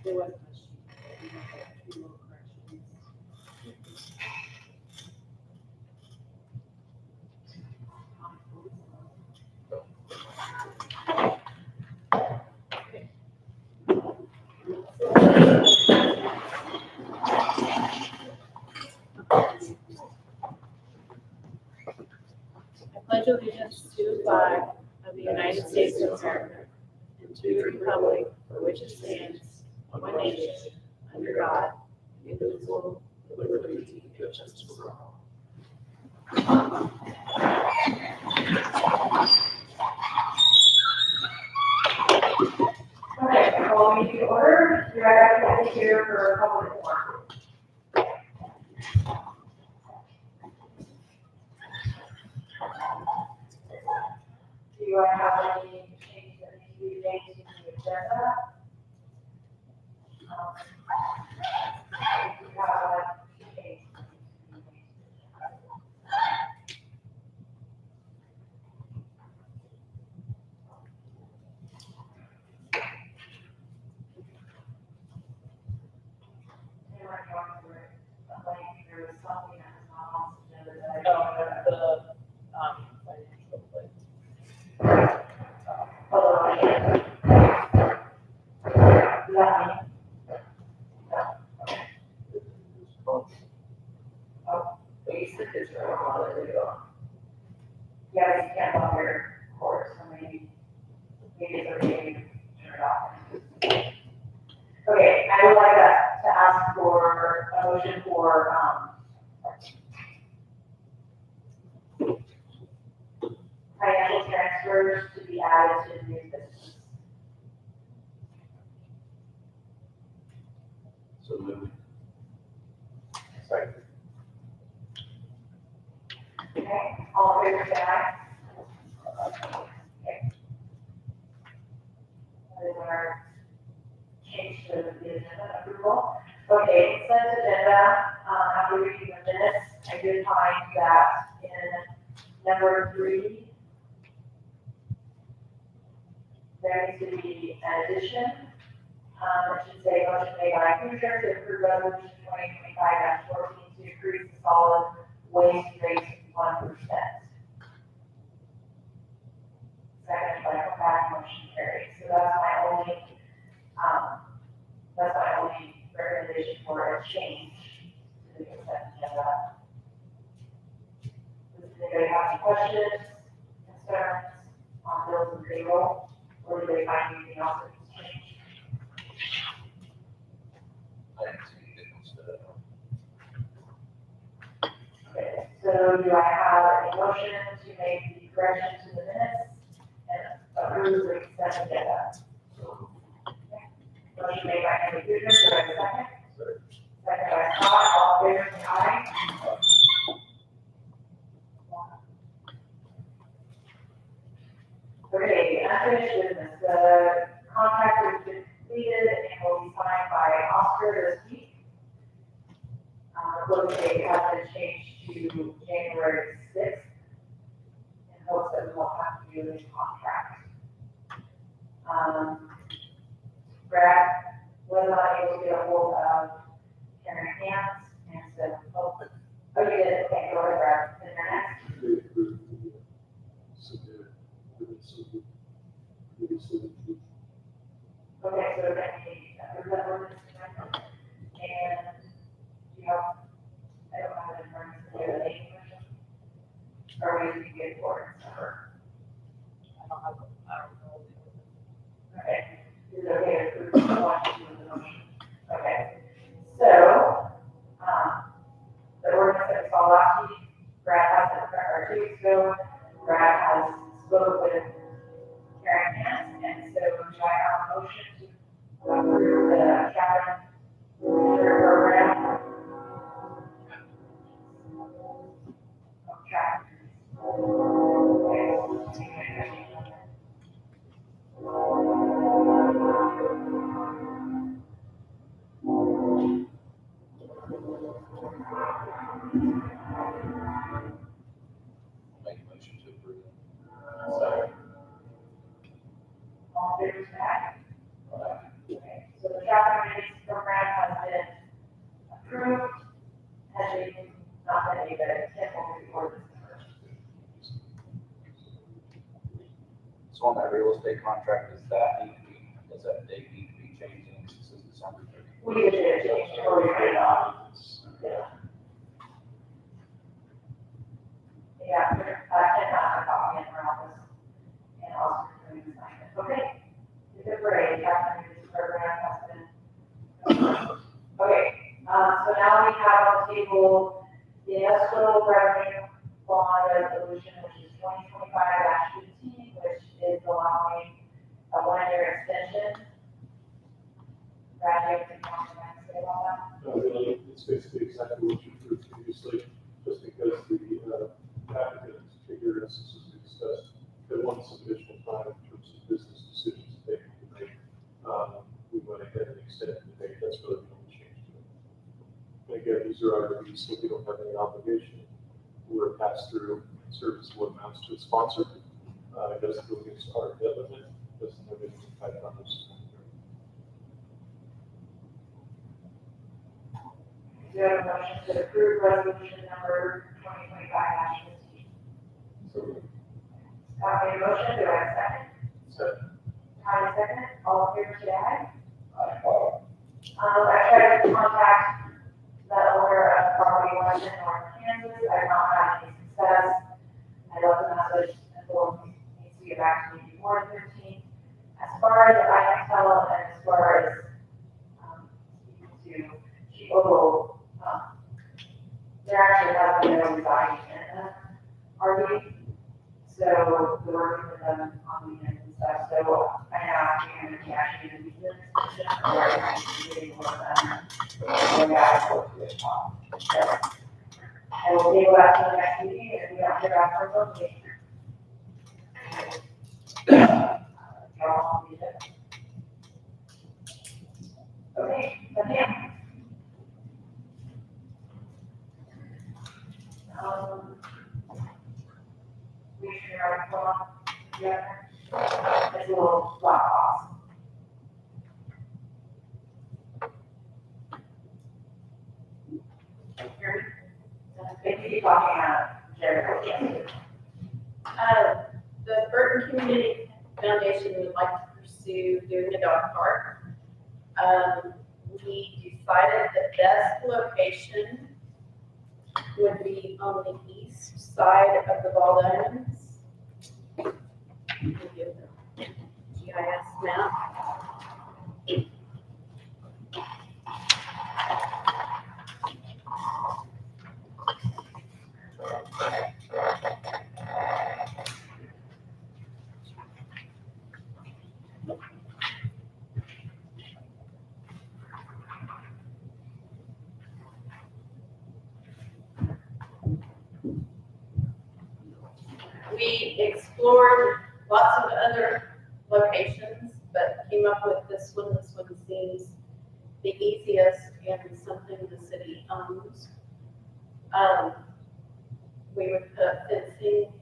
There wasn't a sheet. We had a few little corrections. I pledge allegiance to the flag of the United States of America and to the republic for which it stands, one nation, under God, indivisible, with liberty and justice for all. Okay, calling meeting to order. You're at here for public forum. Do I have any changes that need to be made to the agenda? We have a there was something that was not on the agenda that Financial plan. hold on. Yeah. Basic is very hard. Yeah, you can't on your course, so maybe it's okay to turn it off. Okay, I would like to ask for a motion for, financial transfers to be added to the new business. So moved. Sorry. Okay, all in favor, say aye. Okay. That is our change to the agenda approval. Okay, consent agenda, after reading the minutes, I did find that in number 3, there needs to be an addition. It should say motion made by Commissioner to approve resolution 2025-14 to increase the solid waste rate to 1%. Second by Clark, motion carries. So that's my only recommendation for a change to the consent agenda. Does anybody have any questions, concerns on bills and payroll, or do they find anything else that needs changed? Okay, so do I have a motion to make the correction to the minutes and approve the consent agenda? Motion made by Henry Goodman, do I have a second? Second by Scott, all in favor, say aye. Okay, unfinished business, the contract has been completed and will be signed by Oscar this week. The closing date has been changed to January 6th in hopes that we won't have to do a new contract. Brad was not able to get a hold of Karen Hans, and so, oh, you did, okay, go ahead, Brad, is there next? Okay, so then we, that ordinance amendment, and you have, I don't have it in front of me, the name version? Or we can get the ordinance number? I don't know. Okay, is it okay to approve the motion? Okay, so, the ordinance that we saw last week, Brad has, or 2 weeks ago, Brad has spoken with Karen Hans, and so do I have a motion to approve the cabin program? Okay. Make a motion to approve. Sorry. So on that real estate contract, does that date need to be changing since December 30th? We did it, or we put it on. Yeah, I cannot copy in our office. And also, okay. It's a great, after this program has been. Okay, so now we have on the table the escrow revenue bond resolution, which is 2025-15, which is allowing a 1-year extension. Brad, you have anything to say about that? No, really, it's basically exactly what you approved previously, just because the applicant figured, as we discussed, they want some additional time in terms of business decisions that they need to make. We went ahead and extended the date, that's really the only change to it. And again, these are our fees, so we don't have any obligation. We're a pass-through service, what amounts to a sponsor. It doesn't go against our debt limit, doesn't have any impact on us. Do you have a motion to approve resolution number 2025-15? Scott made a motion, do I have a second? Second. Tommy second, all in favor, say aye. I tried to contact the owner of property 1 in North Kansas, I have not had any success. I left a message and told him he needs to get back to me before the 15th. As far as I can tell, and as far as, speaking to Chief Ogle, there actually has been no residing in the RV. So we're working with them on weekends and stuff, so I asked him if he actually needs this position, or if he's getting more of them. So we got to work to the top. So I will table that to the next meeting, and we don't hear back from them, okay, again. We should have gone together. It's a little flat box. If you talking Jerry. The Burton Community Foundation would like to pursue doing a dog park. We decided the best location would be on the east side of the Ball Diamonds. Give the GIS map. We explored lots of other locations, but came up with this one. This one seems the easiest and something the city owns. We would put fencing.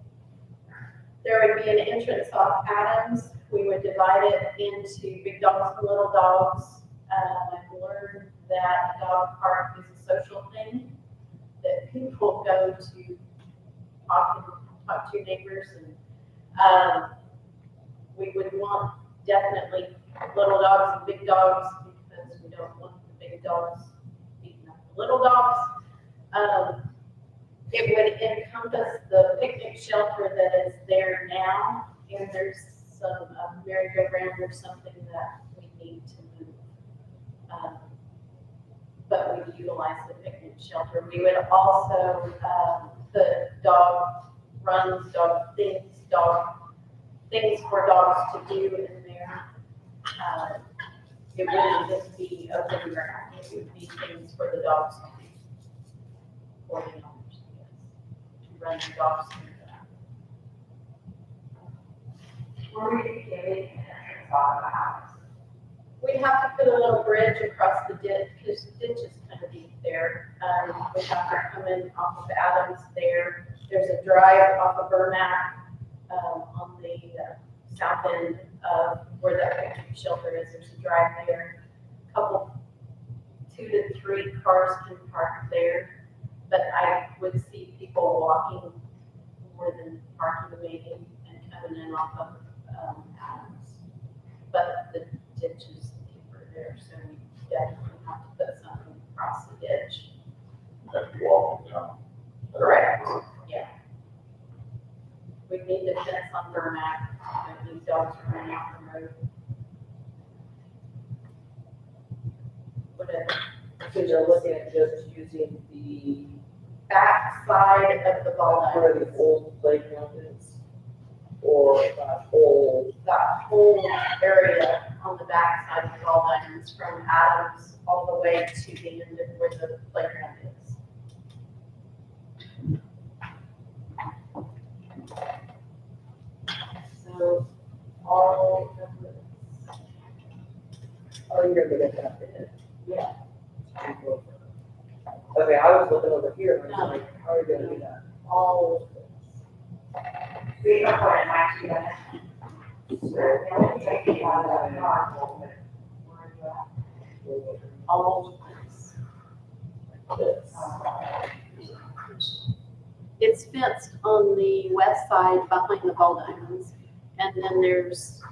There would be an entrance off Adams. We would divide it into big dogs and little dogs. I've learned that a dog park is a social thing, that people go to talk to your neighbors, and we would want definitely little dogs and big dogs, because we don't want the big dogs beating up the little dogs. It would encompass the picnic shelter that is there now, and there's some merry-go-round or something that we need to move. But we utilize the picnic shelter. We would also put dog runs, dog things for dogs to do in there. It wouldn't just be open ground, it would be things for the dogs to do. For the owners, yes, to run the dogs through that. Where we can get it and entrance off the house. We'd have to put a little bridge across the ditch, because the ditch is kind of deep there. We'd have to come in off of Adams there. There's a drive off of Vermac on the south end of where that picnic shelter is. There's a drive there. A couple, 2 to 3 cars can park there, but I would see people walking more than parking maybe, and coming in off of Adams. But the ditch is deeper there, so we definitely have to put something across the ditch. Have to walk down. Correct. Yeah. We need to fence on Vermac, and these dogs are running off the road. Whatever. So you're looking at just using the, Back side of the ball where the diamonds, old playground is? Or that whole, that whole area on the back side of the ball diamonds from Adams all the way to the end of where the playground is. So all of this. oh, you're gonna get that bit. Yeah. Okay, I was looking over here, and I was like, how are you gonna do that? All of this. We don't put it in my two minutes. So, the only thing we have that not, where you at? All of this. This. It's fenced on the west side behind the ball diamonds, and then there's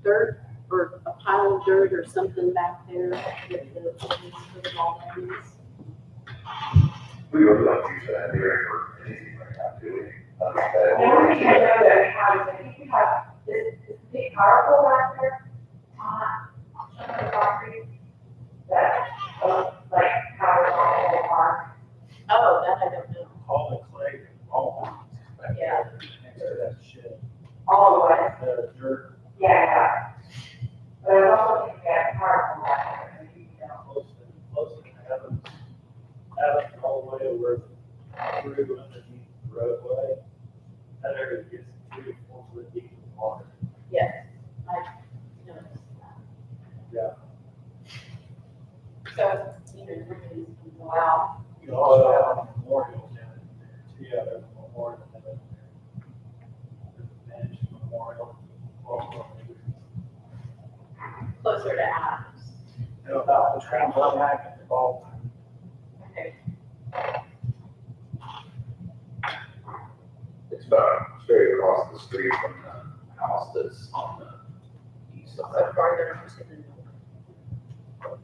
dirt or a pile of dirt or something back there with the ball diamonds. We would love to use that area for anything right now, too. The only thing I know that we have is, I think we have this big power pole back there on the property that, like, powers all the whole park. Oh, that I don't know. All the clay, all. Yeah. Next to that shit, All the way. the dirt, Yeah. But I also think we have power pole back there, and you know. close to Adams all the way over through underneath the roadway. That area gets 3 or 4 foot deep in water. Yes, I noticed that. Yeah. So, you know, really, wow. You also have a memorial down there. Yeah, there's a memorial down there. There's a bench memorial. Closer to Adams. No, about the train back at the ball. Okay. It's about straight across the street from the house that's on the east So side. farther to the north.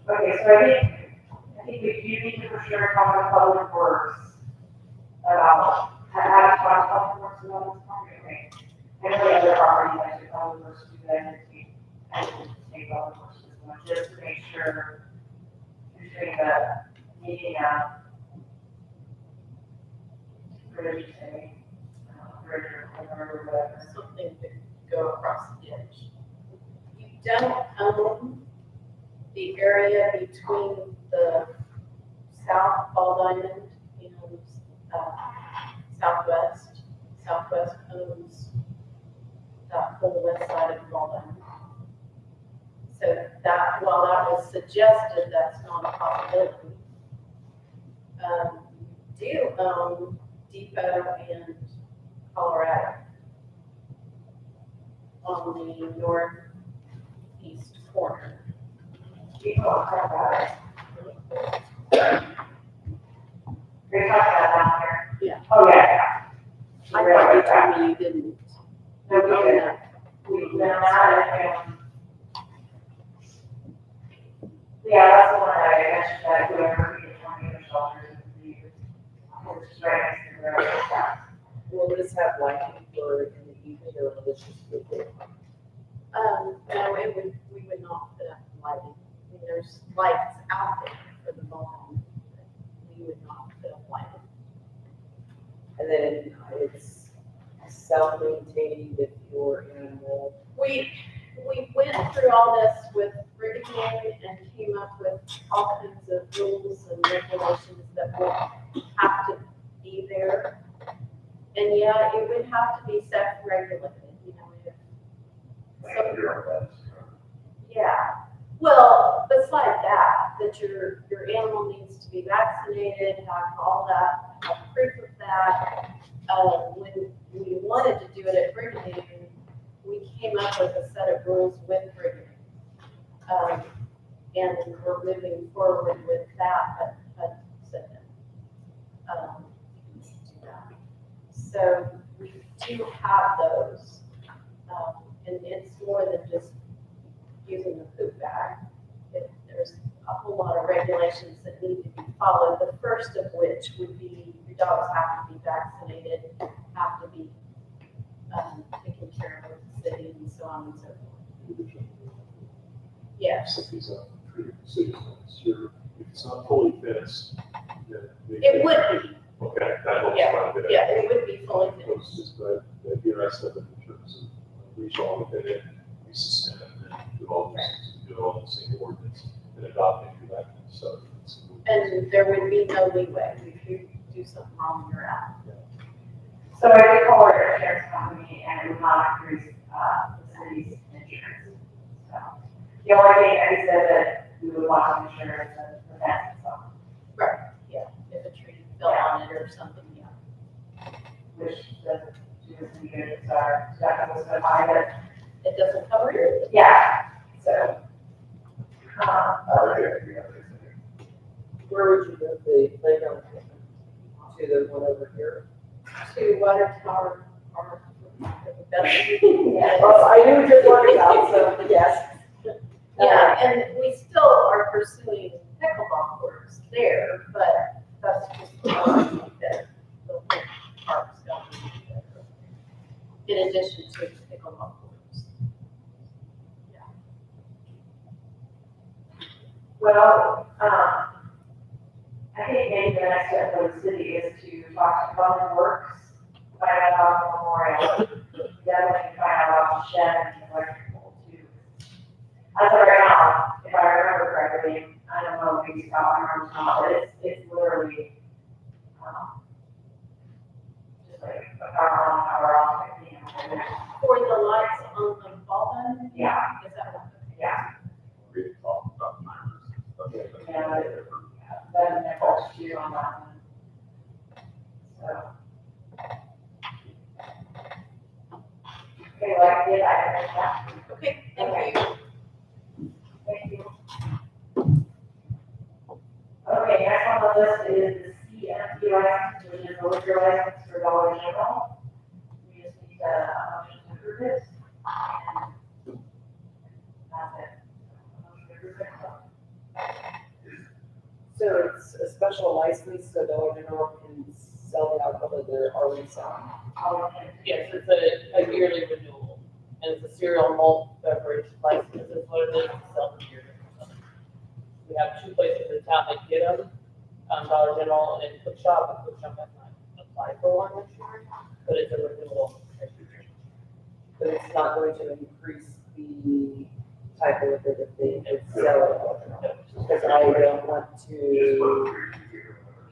Okay, so I think we do need to for sure talk to Public Works about, how to talk to Public Works about this property, right? And the other property, like the Public Works, do that, and state Public Works, as well, just to make sure you're doing the meeting out. What did you say? Bridge or whatever. Something to go across the ditch. You don't own the area between the south ball diamond and southwest. Southwest owns that whole west side of the ball diamond. So that, while that was suggested, that's not a possibility. You do own Depot and Colorado on the northeast corner. You can talk about it. You're talking about down here? Yeah. Oh, yeah, yeah. I thought you told me you didn't No, we own did. that. We've done that, and, yeah, that's the one that I mentioned, that whoever we get 20 of shelters in the year. Which is right next to the road. Will this have lighting for in the evening, or will this just be day? No, we would not put up lighting. I mean, there's lights out there for the ball, but we would not put up lighting. And then it's self-maintained if your animal, We went through all this with Brigadier and came up with all kinds of rules and regulations that would have to be there. And yeah, it would have to be self-regulated, you know, if yeah. Well, beside that your animal needs to be vaccinated, have all that, have proof of that. When we wanted to do it at Brigadier, we came up with a set of rules with Brigadier. And we're moving forward with that, but said no. Do that. So do have those. And it's more than just using the poop bag. There's a whole lot of regulations that need to be followed. The first of which would be your dogs have to be vaccinated, have to be taken care of with the city and so on and so forth. Yes, If it's a treated citizens, if it's not fully fenced, then. it would be. Okay, that helps Yeah, quite a bit. yeah, it would be fully It's fenced. just that, the rest of it in terms of reach all within it, we suspend and do all this, do all the same ordinance and adopt it for that. So. And there would be no leeway if you do something wrong, you're out. So I did call our insurance company and it would not increase, the city's insurance. So, the only thing that he said that we would want insurance and prevent, so, Right, yeah, if a tree fell on it or something, yeah. which doesn't do us any good, so that was so high that, It doesn't cover it. yeah, so. Where would you move the playground equipment? To the one over here? To Water Tower or that's. Well, I knew what you're talking about, so yes. Yeah, and we still are pursuing pickleball courts there, but that's just that the whole park's going to be better. In addition to pickleball courts. Well, I think maybe the next step for the city is to talk to Public Works, find out about Memorial, definitely find out about the shed and electrical too. As of right now, if I remember correctly, I don't know if it's about my arms now, but it's literally, just like a power on, power off, you know. For the lights on the ball then? Yeah, Is that what? yeah. We talked about timers and stuff. Yeah. Then they're both you on that one. So. Okay, well, I did, I heard that. Okay, thank you. Thank you. Okay, next on the list is the CMP license, which is a liquor license for Dollar General. We just need a motion to approve this. And that's it. Motion to approve it. So it's a special license, so Dollar General can sell the alcohol that they're already selling. All in favor? Yes, it's a yearly renewal, and it's a cereal malt beverage license, is what it is, to sell the year. We have two places in town that get them, Dollar General and Cook Shop, and Cook Shop has not applied for one this year, but it's a renewal every year. But it's not going to increase the type of liquor that they would sell at Dollar General. Because I don't want to,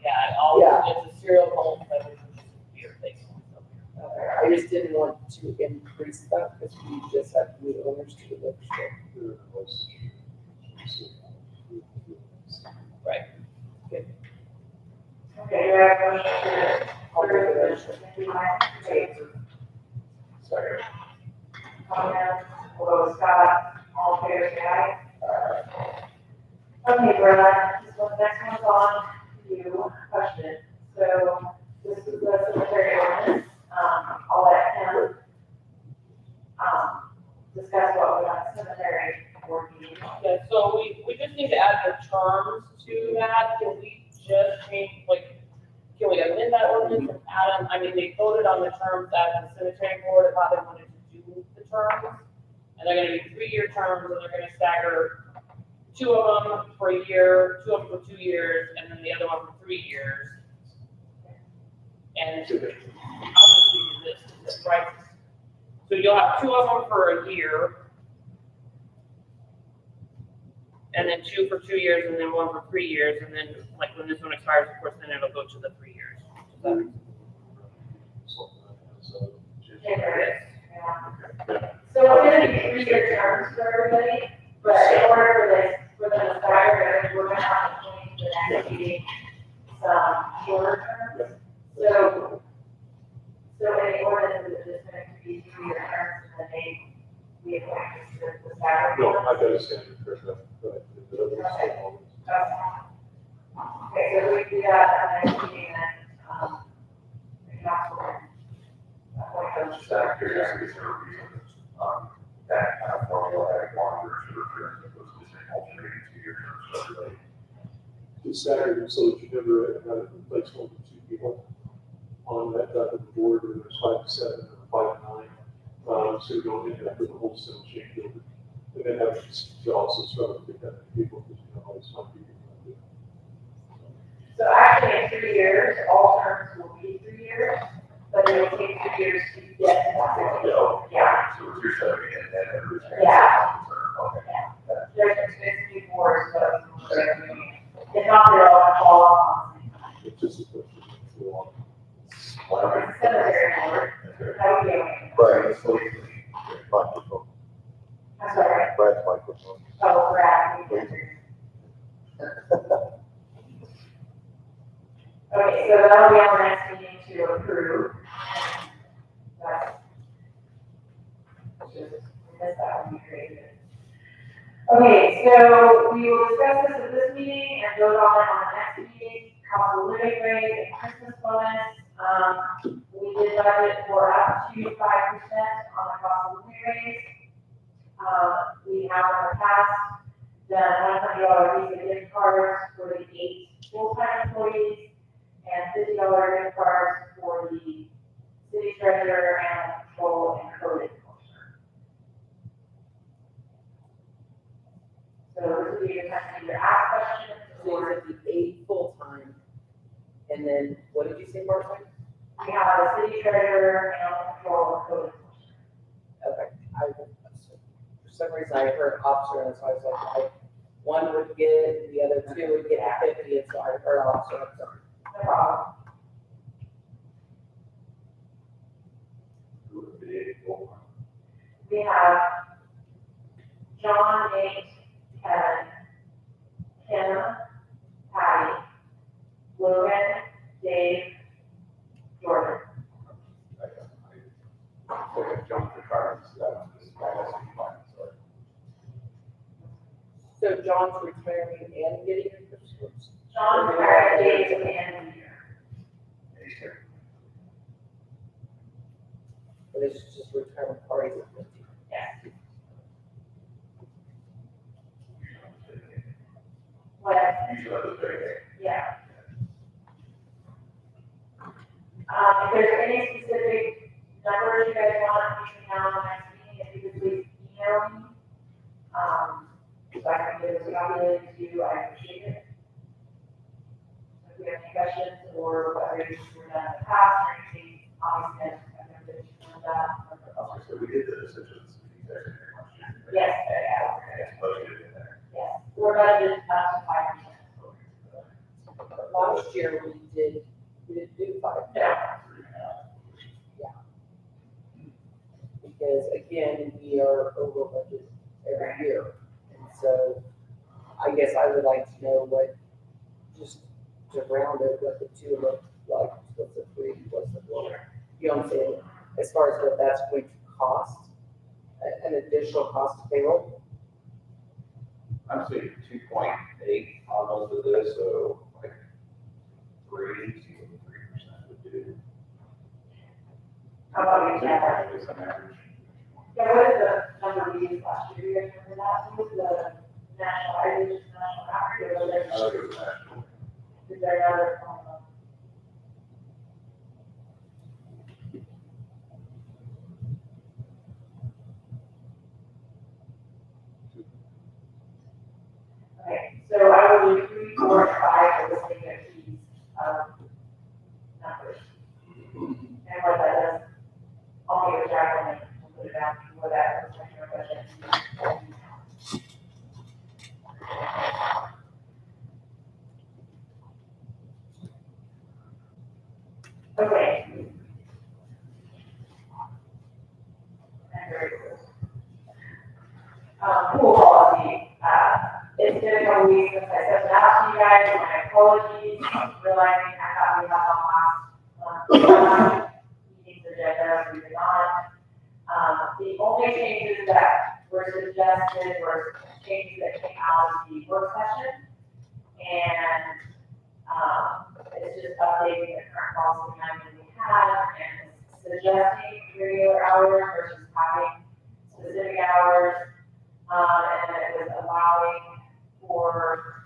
Yeah, it's a cereal malt beverage, which is beer based on stuff. I just didn't want to increase that because we just have new owners to the liquor store. Okay, do I have a motion to I'll make a approve motion. the CMP license? Sorry. Comments, although Scott, all in favor, say aye. Okay, Brenda, this one, next one's on you, question. So this is the cemetery ordinance, I'll let him, discuss what we want cemetery board meeting. Yeah, so we just need to add the terms to that, can we just change, can we amend that ordinance and add them, I mean, they voted on the terms at the cemetery board of how they wanted to do the terms. And they're gonna be 3-year terms, and they're gonna stagger 2 of them for a year, 2 of them for 2 years, and then the other one for 3 years. And I'll just give you this, right? So you'll have 2 of them for a year, and then 2 for 2 years, and then 1 for 3 years, and then, like, when this one expires, of course, then it'll go to the 3 years. Does that make Yeah. So it's gonna be 3-year terms for everybody, but in order for them to stagger, we're gonna have to change the next meeting, some shorter terms. So in the ordinance, it's just going to be 3-year terms, and then we appoint the stagger. No, I got a standard for that, but. Okay, so we do that at the next meeting, and, the council can appoint those Just out of curiosity, is there a reason, that kind of formula had longer short term, as opposed to just alternating 2 year terms for everybody? It's staggered, so that you never have it replace one or two people on that type of board, and there's 5 to 7 or 5 to 9. So you don't end up with a wholesale change over. And then have to also struggle to get that many people, because you know, always find people. who do it. So actually, in 3 years, all terms will be 3 years, but it will take 3 years to get to that. No. Yeah. So if you're stepping in and then returning. Yeah. Okay. There's expensive boards, but it's not their own fault. It's just a question of too long. Cemetery board, that would be okay. Brad, let's look at the microphone. I'm sorry. Brad's microphone. Oh, Brad. Okay, so that'll be our next meeting to approve. That's just, that would be great. Okay, so we will discuss this at this meeting and vote on it on the next meeting. Cost of living rate and Christmas bonus. We did budget for up to 5% on the cost of living rate. We have in the past done $100 Visa gift cards for the 8 full-time employees and $50 gift cards for the city treasurer and control and code enforcer. So this would be your time to either ask questions So or is it the 8 full-time? And then, what did you say part-time? we have a city treasurer and control and code enforcer. Okay, for some reason I heard officer, and so I was like, one would get, the other 2 would get 50, and so I heard officer, I'm sorry. No problem. Who would be able We have John, Nate, Kevin, Kim, Patty, Logan, Dave, Jordan. I jumped the cards, that was fine, sorry. So John's retiring and getting a Christmas? John retired Dave at the end of the year. And he's here. Or this is just retirement parties at 50? Yes. What? Usually that's very good. Yeah. If there's any specific numbers you guys want between now and the next meeting, if you could please email me. So I can get this calculated to you, I appreciate it. If you have any questions or whether you were done in the past or anything, obviously, I'm going to do that. So we did the decisions. Yes, It's budgeted in there. yes, we're budgeted up to 5%. But last year we didn't do 5. Yeah. Because again, we are over budget every year. And so I guess I would like to know what, just to round it, what the 2 look like, what's the 3, what's the 4. You know what I'm saying? As far as what that's going to cost, an additional cost to payroll. I'm saying 2.8 on most of this, so like 3%, see what 3% would do. How about you, Kevin? Is an average. Yeah, what is the number we used last year? You guys remember that? What was the national, I think it's national average, or was there, I think it was national. is there another, okay, so I will do 3, 4, 5 for the sake of these, numbers. And what that does, I'll give it back and put it down for that, budget. Okay. Pool policy, it's been a couple weeks since I sent it out to you guys, my apologies, realizing I thought we had on last meeting's agenda, we did not. The only changes that were suggested were changes that came out of the work session. And, it's just updating the current policy manual we have and suggesting regular hours versus having specific hours. And then it was allowing for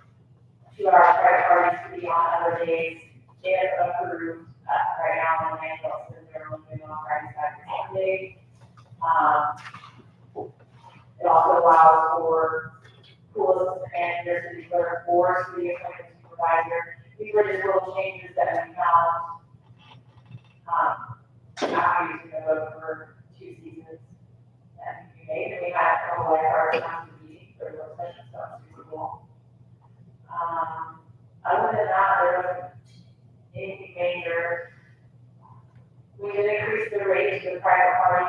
2-hour credit cards to be on other days if approved. Right now, when they go, so they're only doing on Friday, Saturday, Sunday. It also allows for pool assistant managers to declare boards to be appointed supervisor. These were just little changes that we found, after using the vote for 2 seasons that we made, and we had a couple of our council meetings for those sessions, so it's super cool. Other than that, there wasn't anything major. We did increase the rate to the private party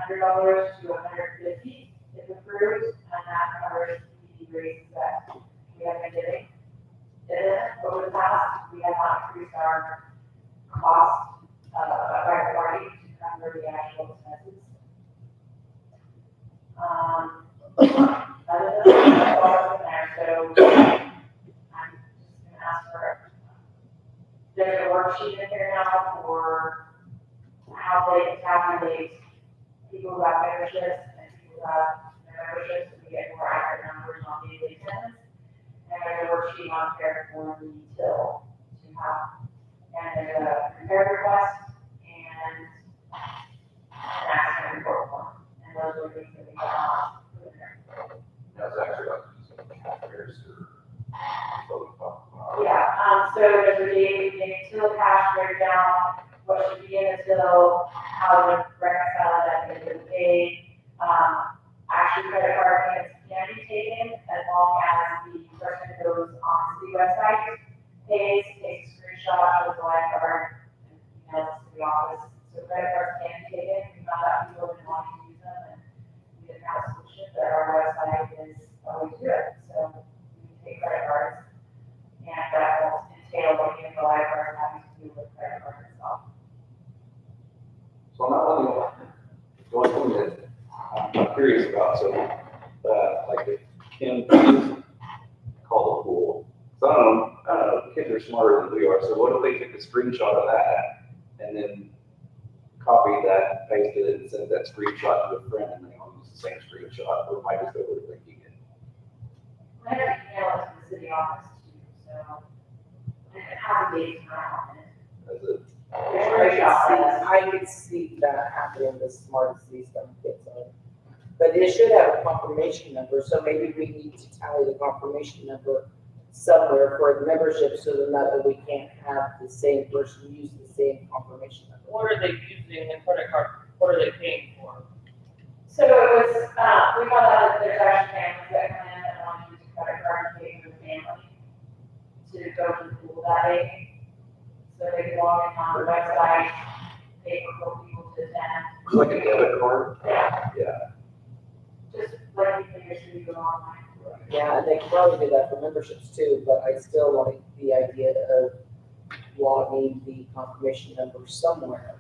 from $100 to $150 if approved, and that covers the rates that we have been getting. Over the past, we have not increased our cost of a private party to cover the actual expenses. Other than that, that's all in there, so I'm just gonna ask for, there's a worksheet in here now for how they calculate people who have memberships and people who have memberships, and we get more accurate numbers on daily attendance. And there's a worksheet on there for the till to have, and there's a repair request and an accident report form. And those are the things that we got put in there. That's actually like some compares to what we talked about. Yeah, so there's a daily till cash breakdown, what should be in the till, how to reconcile that into the pay. Actually, credit card payments can be taken as long as the person goes on the website, pays, takes a screenshot of the lifeguard, and emails to the office. So credit cards can be taken. We found out people didn't want to use them, and we didn't have a solution, but our website is always good. So we can take credit cards, and that will entail looking at the lifeguard having to do with credit card itself. So not only, the one thing that I'm curious about, so, like if Kim called the pool, so I don't know, kids are smarter than we are, so what if they took a screenshot of that and then copied that, pasted it, and sent that screenshot to a friend, and they all use the same screenshot, or am I just overthinking it? I have to email it to the city office too, so it has a date time on it. As a, I could see that happening, the smartest these dumb kids are. But it should have a confirmation number, so maybe we need to tally the confirmation number somewhere for the membership, so that we can't have the same person use the same confirmation number. What are they using the credit card, what are they paying for? So it was, we found out that there's actually families that come in and want to use a credit card to pay for the family to go to the pool that day. So they can log in on the website, pay for people to attend. it's like a debit card? Yeah, Yeah. just like you figure should go online. Yeah, and they can probably do that for memberships too, but I still like the idea of logging the confirmation number somewhere.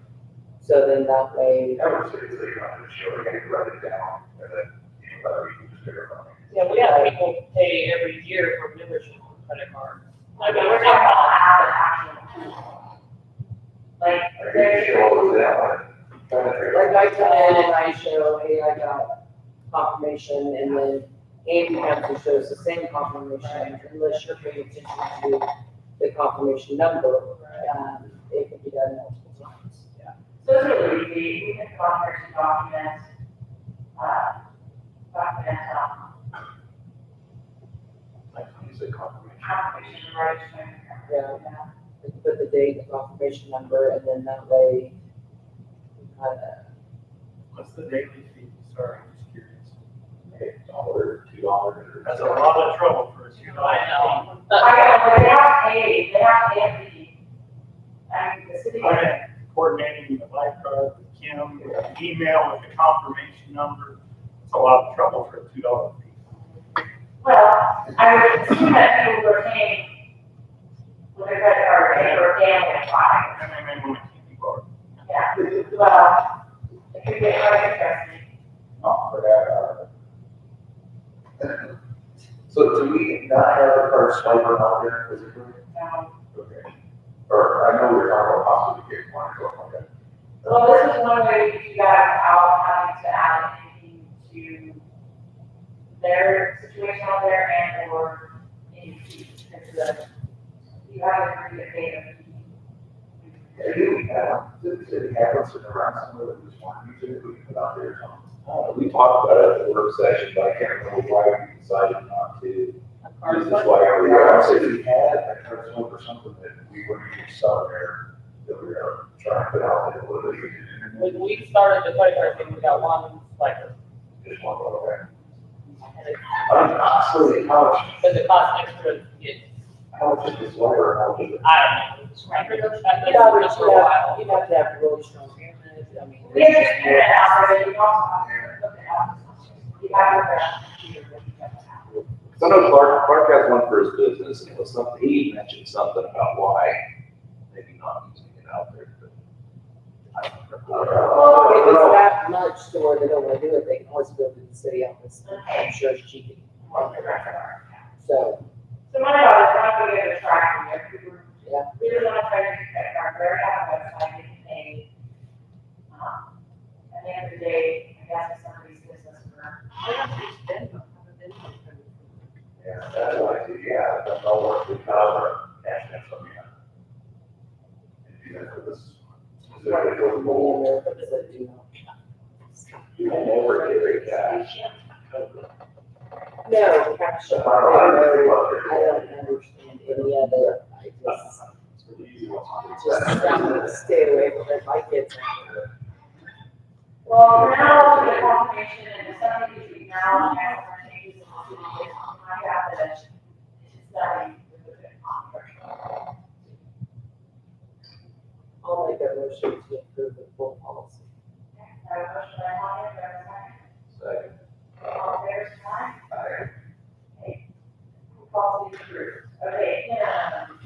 So then that way, I would say it's like, I'm sure, you can write it down, and then, you know, you can just verify. Yeah, we have people pay every year for membership on credit card. I mean, we're talking about have an actual. Like, there's. like I come in and I show, hey, I got confirmation, and then Andy comes and shows the same confirmation, unless you're paying attention to the confirmation number, it can be done multiple times. Yeah. So it's really easy, we can go on here to document, Like, you say confirmation. confirmation registration. Yeah. We can put the date, the confirmation number, and then that way, What's the daily fee? Sorry, I'm just curious. $1, $2. That's a lot of trouble for us. I know. I know, they have paid, I mean, the city. Okay, coordinating the lifeguard with Kim, with the email with the confirmation number, it's a lot of trouble for a $2 fee. Well, I would assume that people were paying with a credit card, paying for a family of 5. And they may want to keep you guard. Yeah, well, it could get quite interesting. Not for that, So do we not have a card swiper out there physically? Okay. Or I know we were talking about possibly getting one or something like that. Well, this is one way to get you guys out having to add anything to their situation out there and or any fees. You have to agree to pay them. The city happens to around some of it, just want to use it, we can put out there. We talked about it at the work session, but I can't remember why we decided not to. This is why we I said we had a person or something that we were going to sell there, that we were trying to put out there, what we When we started the credit card thing, we got one, like, just want to go there. and it, Honestly, how much, but the cost extra, it, how much is this wire, how much is it? I don't know, it's right, I've been Yeah, doing this for a while. you'd have to have really strong internet, I mean. We understand it out there, you also have to look it up. You have to. So I know Clark has one for his business, and it was something, he mentioned something about why maybe not using it out there, but I don't remember. Well, If it's that much to where they don't wanna do it, they can always go to the city office, I'm sure it's cheap. So, So my daughter's not gonna get a track from there. Yeah. We really wanna try to get that card, very have a website, they can pay. At the end of the day, I guess if somebody's business for. Yeah, that's what I do, yeah, that's all work we cover, cash that's what we have. And do that for this. Specifically for the money pool. in there, but does it do not? You never carry cash. No, actually, I don't know how to think about it. I don't understand any of it, I just, It's the easy ones. just stay away from it, my kids. Well, now the confirmation and something between now and next our changes, I have to study with the contract. I'll make a motion to approve the full policy. I have a motion by Monica, do I have a Second. second? All in favor, say aye. Aye. Okay. Policy approved. Okay, yeah. Just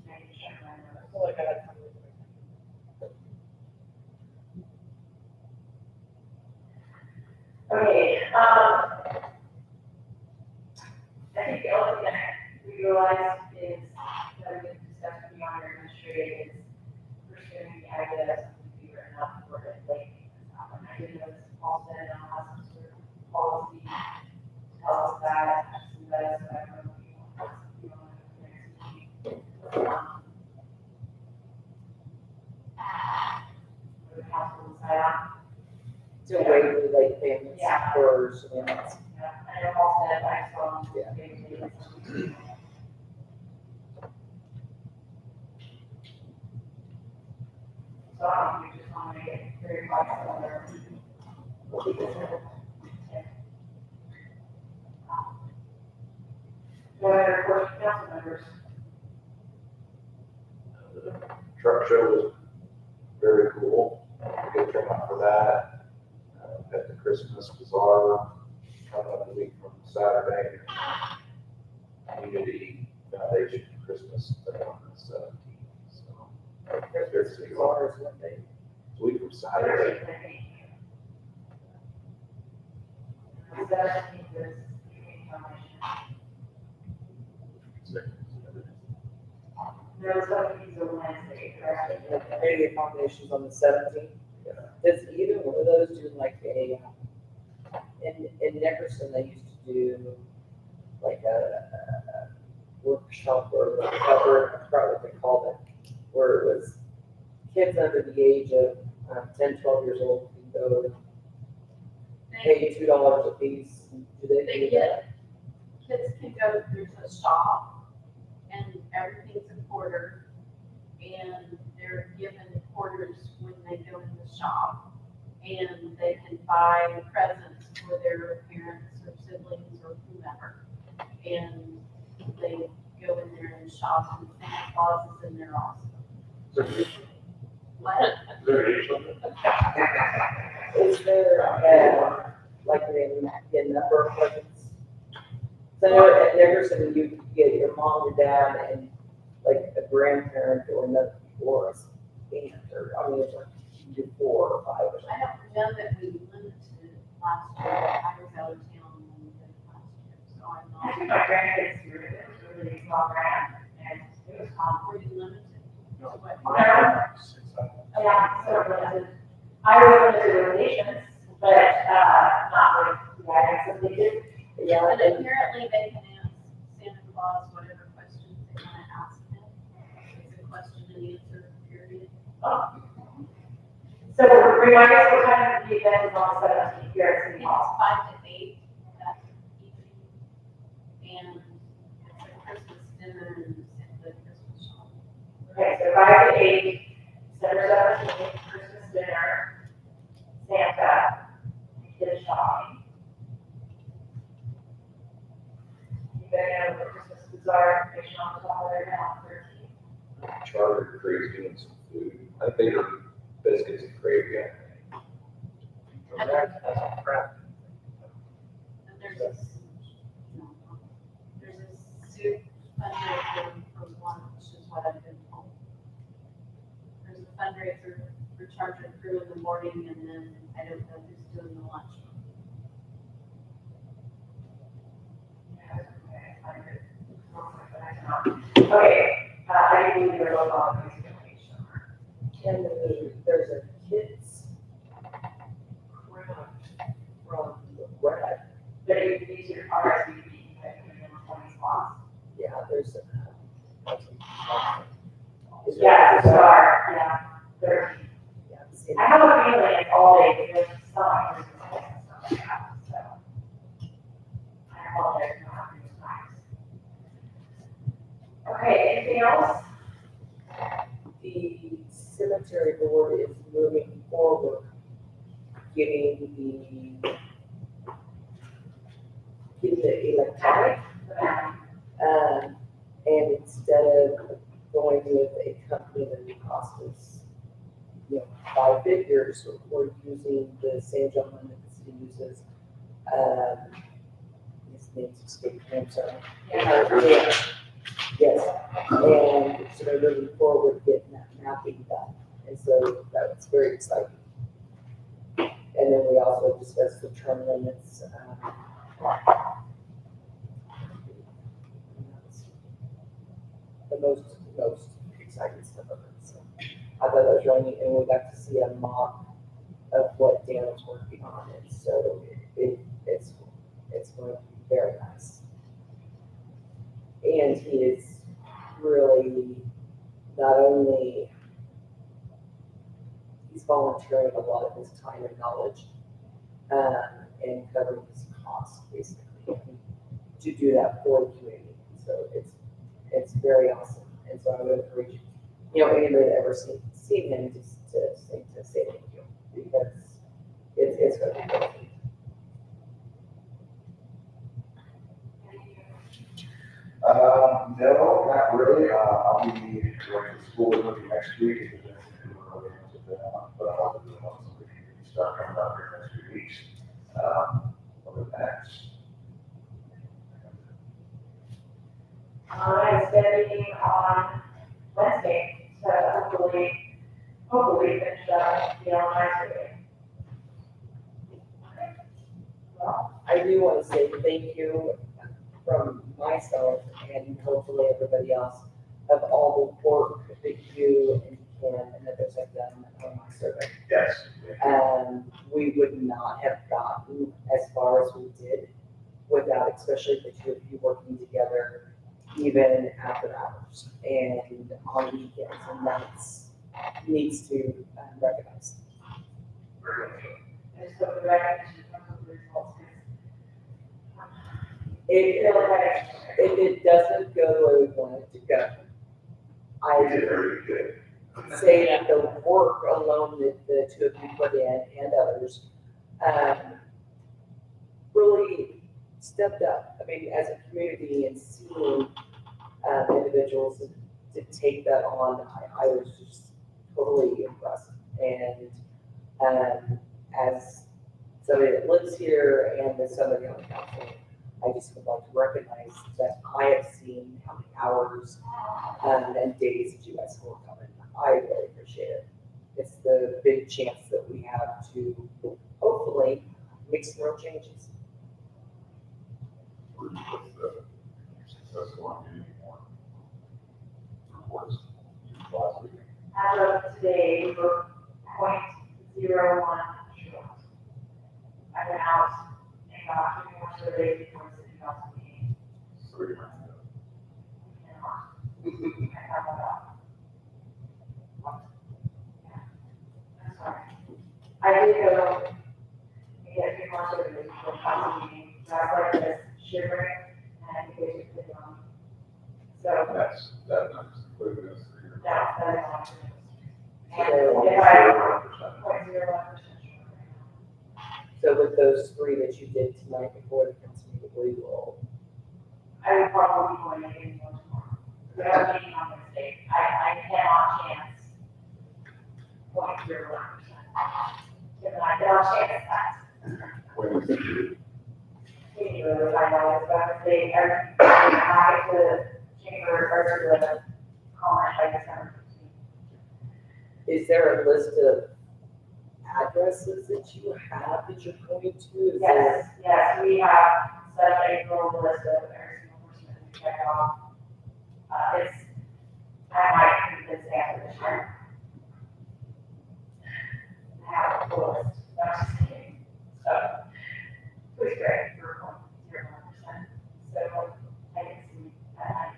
making sure my notes. I feel like I had something. Okay, I think the only thing that we realized is that we discussed beyond our administrative is pursuing the idea of something bigger enough for it, like, I did know this Paul said, and I'll have some sort of policy to tell us that, have some letters that I don't know if you want, if you want to next week. For the council to decide on. To waive the late payments Yeah. for surveillance. Yeah, I know Paul said, I saw. Yeah. So I think we just want to make it very flexible there. No other questions, council members? The truck show was very cool. Good turnout for that. At the Christmas bazaar, coming up the week from Saturday. Community Foundation Christmas thing on the 17th. So, Christmas bazaar is what they. it's a week from Saturday. No, something's on Wednesday, correct? The community accommodations on the 17th. Does either one of those do like a, in Nickerson, they used to do like a workshop or whatever, I forgot what they called it, where it was kids under the age of 10, 12 years old can go and pay $2 a piece. Do they do that? Kids can go, there's a shop and everything's a quarter. And they're given quarters when they go in the shop. And they can buy presents for their parents or siblings or whomever. And they go in there and shop and Santa Claus is in there also. What? Is there, like, a number of presents? So I know at Nickerson, you could get your mom, your dad, and like a grandparent or another, or a aunt, or, I mean, it's like, you do 4 or 5 or something. I don't know that we limited last year, I was out of town when we did it last year, so I'm I think not. my grandkids were really small grant. Were you limited? No, To what? Yeah, 600. so limited. I was limited to rotations, but, not with the items that they did. Yeah, But and apparently they can ask Santa Claus whatever questions they want to ask him. It's a question and answer period. So remind us what time the event is on the 17th here at I City think Hall. it's 5 to 8 that evening. And it's a Christmas dinner and the Christmas shop. Okay, so 5 to 8, December 17th, Christmas dinner, Santa, kid shopping. You better have the Christmas bazaar information on the top of their now, 13th. Charter Creek's doing some food. I think they're biscuits and gravy. That's a crap. And there's this, no, there's this soup fundraiser for lunch, is what I've been told. There's a fundraiser for Charter Crew in the morning, and then I don't know who's doing the lunch. Okay, I do need to roll on these information. and there's a kids craft from the red. But if these are RSVP, I can in 20 spots. Yeah, there's a. Yeah, the star, yeah, 13. Yeah, I've seen I have a feeling it's all day, because there's some Christmas lights and stuff like that, so. I apologize for not having those times. Okay, anything else? The cemetery board is moving forward, getting the electronic, and instead of going with a company that would cost us, 5 figures, we're using the same gentleman that the city uses, his name's escaping me, I'm sorry. Yeah. Yes, and so they're moving forward, getting that mapping done, and so that's very exciting. And then we also discussed the term limits, the most exciting stuff of it, so. I thought that was really neat, and we got to see a mock of what Dan was working on, and so it's going to be very nice. And he is really not only, he's volunteering a lot of his time and knowledge, and covering his costs, basically, to do that for the community. So it's very awesome. And so I would encourage, anybody that ever seen him to say thank you, because it's going to be great. No, not really. I'll be going to school with you next week. If there's anything really into that, but I'll do it once we start coming up here next 2 weeks. Other than that. It's been meeting on Wednesday, so hopefully finish up, nicely. Well, I do want to say thank you from myself and hopefully everybody else of all the work that you and Ken and others have done on my survey. Yes. We would not have gotten as far as we did without, especially the two of you working together, even after hours and on weekends, and that's needs to be recognized. and so the recognition of the results is. If it doesn't go the way we want it to go, You I did very good. say that the work alone that the two of you put in and others, really stepped up. I mean, as a community and seeing, individuals to take that on, I was just totally impressed. And, as somebody that lives here and as somebody on the council, I just would like to recognize that I have seen how many hours, and days that you guys work on it. I really appreciate it. It's the big chance that we have to hopefully make some real changes. That's the one you need more. reports last week. As of today, we were 0.01 short. I went out and got 2 more surveys before the city council meeting. 3 months ago. I have that out. I'm sorry. I did go and get 2 more surveys before the council meeting. So I was like this shivering and you guys are putting on. So That's including this 3 years. that's all. And So, if I, 0.01%. 0.01%. So with those 3 that you did tonight before the council meeting, we will, I would probably be going to get one tomorrow. We have a meeting on Wednesday. I cannot chance 0.01%. If I cannot chance that, When is it? we need to really find out what's about to say. I get to chamber or to the comment by December 15th. is there a list of addresses that you have that you're going to? Is there- Yes, we have such a full list of every single person that we check off. I might do this after this year. I have a full list, that's just kidding. So, it was great for 0.01%. So, I can see that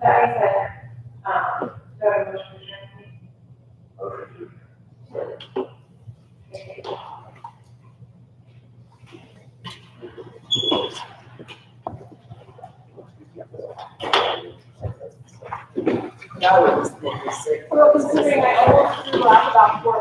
That being said, do I have a motion to adjourn? Okay. That was 56. Well, considering I almost threw out about 4